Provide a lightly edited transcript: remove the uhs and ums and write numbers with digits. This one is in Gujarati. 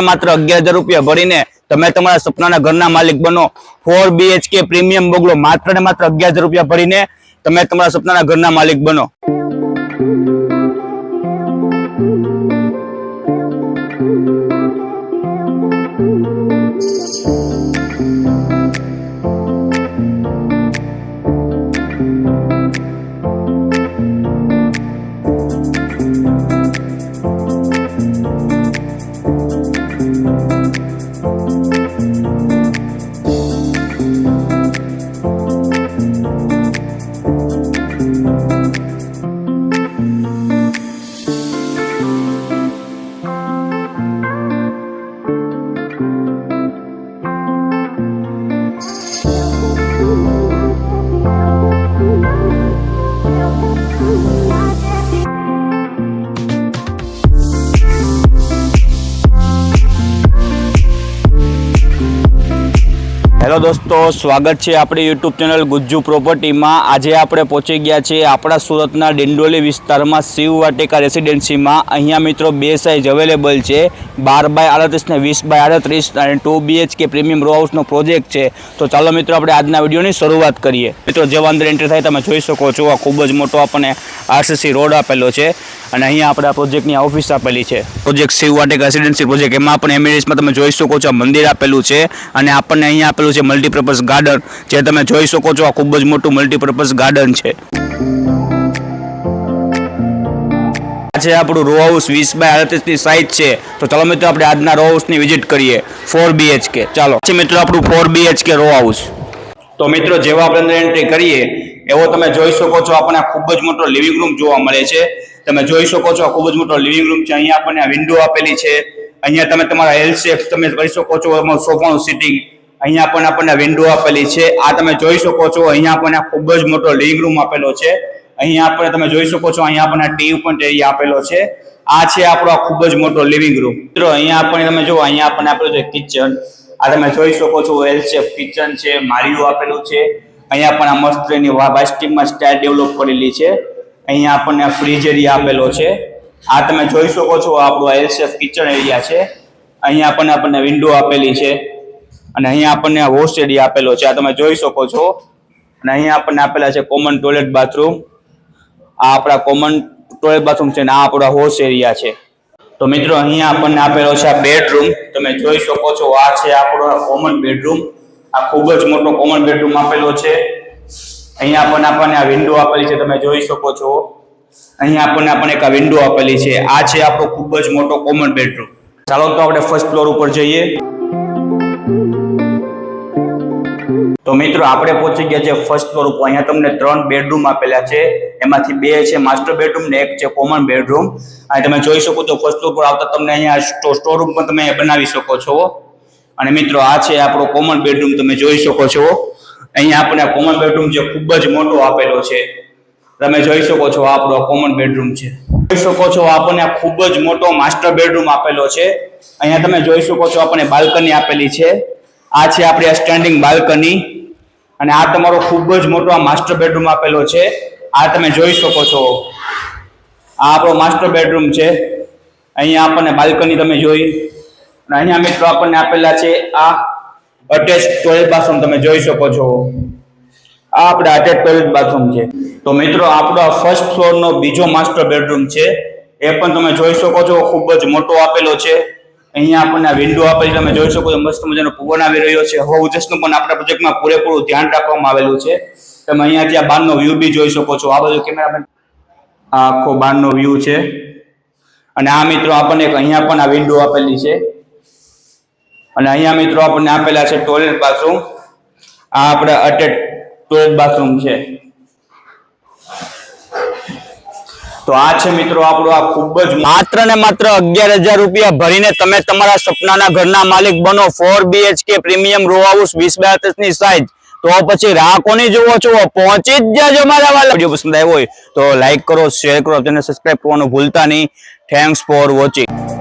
मात्र 11,000 रुपया भरीने तमे तमारा सपनाना घरना मालिक बनो। 4 BHK प्रीमियम बंगलो मात्र ने मात्र 11,000 रुपया भरीने तमे तमारा सपनाना घरना मालिक बनो। हेलो दोस्तों, स्वागत है अपनी यूट्यूब चैनल गुज्जू प्रॉपर्टी में। आज आप पहुंची गया है अपना सूरतना डिंडोली विस्तार में शिव वाटिका रेसिडेंसी में। अहींया मित्रों 2 साइज अवेलेबल है, 12x38 ने 20x38 और 2 BHK premium row house project है। तो चलो मित्रों अपने आज वीडियो की शुरुआत करिए। मित्रों जब अंदर एंट्री थाय तमे जोई शको छो, आ खूब ज मोटो आपने RCC रोड आपेलो है અને અહીંયા આપણે પ્રોજેક્ટની ઓફિસ આપેલી છે। પ્રોજેક્ટ શિવ વાટિકા રેસિડેન્સી પ્રોજેક્ટ એમાં આપણે એમિરેટ્સમાં તમે જોઈ શકો છો મંદિર આપેલું છે અને આપણને અહીંયા આપેલું છે મલ્ટીપર્પઝ ગાર્ડન, જે તમે જોઈ શકો છો આ ખૂબ જ મોટું મલ્ટીપર્પઝ ગાર્ડન છે। આ છે આપણું રો હાઉસ 20x38 ની સાઇઝ છે। તો ચાલો મિત્રો આપણે આજના રો હાઉસની વિઝિટ કરીએ। 4 BHK ચાલો છે મિત્રો આપણું 4 BHK રો હાઉસ। તો મિત્રો જેવા આપણે અંદર એન્ટ્રી કરીએ એવો તમે જોઈ શકો છો આપણને ખૂબ જ મોટો લિવિંગ રૂમ જોવા મળે છે। તમે જોઈ શકો છો ખૂબ જ મોટો લિવિંગ રૂમ છે। અહીંયા આપણને વિન્ડો આપેલી છે, અહીંયા તમે તમારા એલ શેપ તમે કરી શકો છો, એમાં સોફાનું સિટિંગ અહીંયા પણ આપણને વિન્ડો આપેલી છે। આ તમે જોઈ શકો છો અહીંયા આપણને ખૂબ જ મોટો લિવિંગ રૂમ આપેલો છે। અહીંયા આપણે તમે જોઈ શકો છો અહીંયા આપણને ટીવી પોઈન્ટ એરિયા આપેલો છે। આ છે આપણો ખૂબ જ મોટો લિવિંગ રૂમ। મિત્રો અહીંયા આપણને તમે જો અહીંયા આપણને આપેલું છે કિચન, આ તમે જોઈ શકો છો એલ શેપ કિચન છે, માળિયું આપેલું છે। અહીંયા પણ આ મસ્ત એની વાસ્ટિંગમાં સ્ટાઇલ ડેવલપ કરેલી છે। અહીંયા આપણને ફ્રીજ એરિયા આપેલો છે। આ તમે જોઈ શકો છો આપણો એલ શેપ કિચન એરિયા છે। અહીંયા આપણને વિન્ડો આપેલી છે અને અહીંયા આપણને વોશ એરિયા આપેલો છે, આ તમે જોઈ શકો છો। અને અહીંયા આપણને આપેલા છે કોમન ટોયલેટ બાથરૂમ, આ આપણા કોમન ટોયલેટ બાથરૂમ છે અને આ આપણો વોશ એરિયા છે। તો મિત્રો અહીંયા આપણને આપેલો છે આ બેડરૂમ, તમે જોઈ શકો છો આ છે આપણો કોમન બેડરૂમ। આ ખૂબ જ મોટો કોમન બેડરૂમ આપેલો છે। અહીંયા આપણને આ વિન્ડો આપેલી છે, તમે જોઈ શકો છો। અહીંયા આપણને એક આ વિન્ડો આપેલી છે। આ છે આપણો ખૂબ જ મોટો કોમન બેડરૂમ। ચાલો તો આપણે ફર્સ્ટ ફ્લોર ઉપર જઈએ। તો મિત્રો આપણે પહોંચી ગયા છે ફર્સ્ટ ફ્લોર ઉપર। અહીંયા તમને 3 બેડરૂમ આપેલા છે, એમાંથી 2 છે માસ્ટર બેડરૂમ ને 1 છે કોમન બેડરૂમ। અહીં તમે જોઈ શકો છો ફર્સ્ટ ફ્લોર પર આવતા તમને અહીંયા સ્ટોર રૂમ પણ તમે બનાવી શકો છો। અને મિત્રો આ છે આપણો કોમન બેડરૂમ, તમે જોઈ શકો છો। અહીંયા આપણે કોમન બેડરૂમ જે ખૂબ જ મોટો આપેલો છે, તમે જોઈ શકો છો આપણો કોમન બેડરૂમ છે। જોઈ શકો છો આપણને ખૂબ જ મોટો માસ્ટર બેડરૂમ આપેલો છે। અહીંયા તમે જોઈ શકો છો આપણને બાલ્કની આપેલી છે, આ છે આપણી સ્ટેન્ડિંગ બાલ્કની। અને આ તમારો ખૂબ જ મોટો આ માસ્ટર બેડરૂમ આપેલો છે, આ તમે જોઈ શકો છો। આ આપણો માસ્ટર બેડરૂમ છે, અહીંયા આપણને બાલ્કની તમે જોઈ। અને અહીંયા મિત્રો આપણને આપેલા છે આ અટેચ ટોયલેટ બાથરૂમ, તમે જોઈ શકો છો આ આપણે અટેચ ટોયલેટ બાથરૂમ છે। તો મિત્રો આપણો ફર્સ્ટ ફ્લોર નો બીજો માસ્ટર બેડરૂમ છે, એ પણ તમે જોઈ શકો છો ખૂબ જ મોટો આપેલો છે। અહીંયા આપણને વિન્ડો આપેલી તમે જોઈ શકો છો, મસ્ત મજાનો પવન આવી રહ્યો છે। હવા ઉજાસનું પણ આપણા પ્રોજેક્ટમાં પૂરેપૂરું ધ્યાન રાખવામાં આવેલું છે। તમે અહીંયાથી આ બહારનો વ્યૂ બી જોઈ શકો છો। આ બાજુ કેમેરામેન આ આખો બહારનો વ્યૂ છે। અને આ મિત્રો આપણને અહીંયા પણ આ વિન્ડો આપેલી છે। અને અહીંયા મિત્રો આપણને આપેલા છે ટોયલેટ બાથરૂમ, આ આપણે અટેચ ટોયલેટ બાથરૂમ છે। તો આ છે મિત્રો આપણો આ ખૂબ જ માત્ર ને માત્ર 11,000 રૂપિયા ભરીને તમે તમારા સપનાના ઘરના માલિક બનો। 4 BHK premium row house 20x38 ની સાઇઝ। તો પછી રાહ કોની જોવો છો, પહોંચી જ જાજો મારા વાલા। વિડિયો પસંદ આવ્યો હોય તો લાઈક કરો, શેર કરો, ચેનલ સબસ્ક્રાઇબ કરવાનું ભૂલતા નહીં। Thanks for watching.